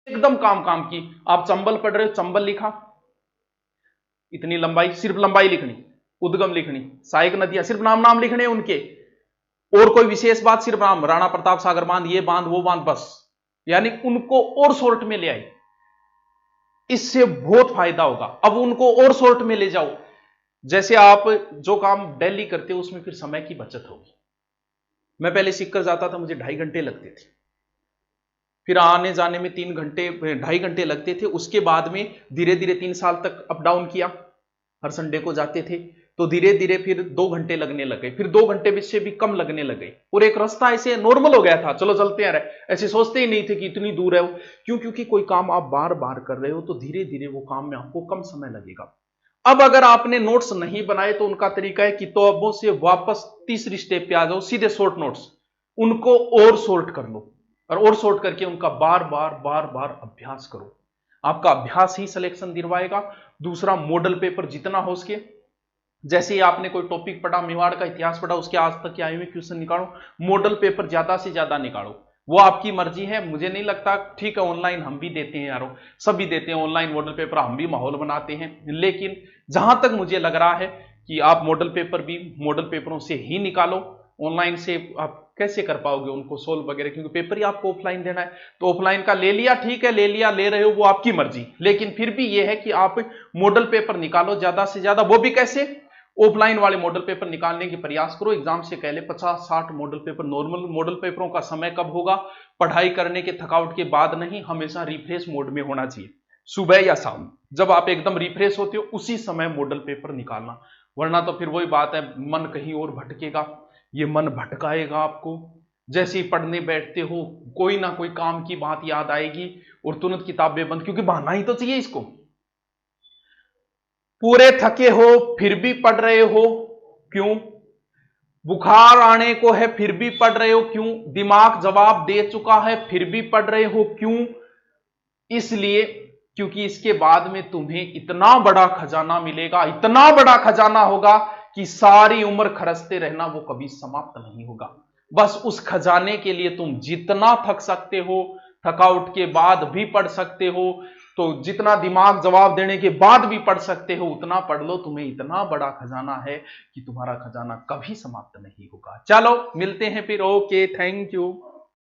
एकदम काम काम की। आप चंबल पढ़ रहे हो, चंबल लिखा, इतनी लंबाई, सिर्फ लंबाई लिखनी, उद्गम लिखनी, सहायक नदियां सिर्फ नाम नाम लिखने उनके, और कोई विशेष बात सिर्फ नाम, राणा प्रताप सागर बांध, ये बांध वो बांध, बस। यानी उनको और शॉर्ट में ले आई, इससे बहुत फायदा होगा। अब उनको और शॉर्ट में ले जाओ, जैसे आप जो काम डेली करते हो उसमें फिर समय की बचत होगी। मैं पहले सीख कर जाता था, मुझे 2.5 घंटे लगते थे, फिर आने जाने में 3 घंटे, 2.5 घंटे लगते थे। उसके बाद में धीरे धीरे 3 साल तक अप डाउन किया, हर संडे को जाते थे, तो धीरे धीरे फिर 2 घंटे लगने लगे, फिर 2 घंटे से भी कम लगने लगे, और एक रास्ता ऐसे नॉर्मल हो गया था, चलो चलते हैं, ऐसे सोचते ही नहीं थे कि इतनी दूर है वो। क्यों? क्योंकि कोई काम आप बार बार कर रहे हो तो धीरे धीरे वो काम में आपको कम समय लगेगा। अब अगर आपने नोट्स नहीं बनाए तो उनका तरीका है किताबों से वापस तीसरी स्टेप पे आ जाओ, सीधे शॉर्ट नोट्स, उनको और शॉर्ट कर लो, और शॉर्ट करके उनका बार बार बार बार अभ्यास करो। आपका अभ्यास ही सिलेक्शन दिलवाएगा। दूसरा, मॉडल पेपर जितना हो सके, जैसे ही आपने कोई टॉपिक पढ़ा, मेवाड़ का इतिहास पढ़ा, उसके आज तक के आए हुए क्वेश्चन निकालो, मॉडल पेपर ज्यादा से ज्यादा निकालो। वो आपकी मर्जी है, मुझे नहीं लगता, ठीक है ऑनलाइन हम भी देते हैं यारो, सभी देते हैं ऑनलाइन मॉडल पेपर, हम भी माहौल बनाते हैं, लेकिन जहां तक मुझे लग रहा है कि आप मॉडल पेपर भी मॉडल पेपरों से ही निकालो। ऑनलाइन से आप कैसे कर पाओगे उनको सोल्व वगैरह, क्योंकि पेपर ही आपको ऑफलाइन देना है। तो ऑफलाइन का ले लिया, ठीक है, ले लिया, ले रहे हो वो आपकी मर्जी, लेकिन फिर भी ये है कि आप मॉडल पेपर निकालो ज्यादा से ज्यादा। वो भी कैसे? ऑफलाइन वाले मॉडल पेपर निकालने की प्रयास करो। एग्जाम से पहले 50-60 मॉडल पेपर। नॉर्मल मॉडल पेपरों का समय कब होगा? पढ़ाई करने के थकावट के बाद नहीं, हमेशा रिफ्रेश मोड में होना चाहिए, सुबह या शाम, जब आप एकदम रिफ्रेश होते हो उसी समय मॉडल पेपर निकालना। वरना तो फिर वही बात है, मन कहीं और भटकेगा, ये मन भटकाएगा आपको। जैसे ही पढ़ने बैठते हो कोई ना कोई काम की बात याद आएगी और तुरंत किताबें बंद, क्योंकि बहाना ही तो चाहिए इसको। पूरे थके हो फिर भी पढ़ रहे हो, क्यों? बुखार आने को है फिर भी पढ़ रहे हो, क्यों? दिमाग जवाब दे चुका है फिर भी पढ़ रहे हो, क्यों? इसलिए क्योंकि इसके बाद में तुम्हें इतना बड़ा खजाना मिलेगा, इतना बड़ा खजाना होगा कि सारी उम्र खर्चते रहना, वो कभी समाप्त नहीं होगा। बस उस खजाने के लिए तुम जितना थक सकते हो, थकावट के बाद भी पढ़ सकते हो, तो जितना दिमाग जवाब देने के बाद भी पढ़ सकते हो उतना पढ़ लो। तुम्हें इतना बड़ा खजाना है कि तुम्हारा खजाना कभी समाप्त नहीं होगा। चलो मिलते हैं फिर, ओके, थैंक यू।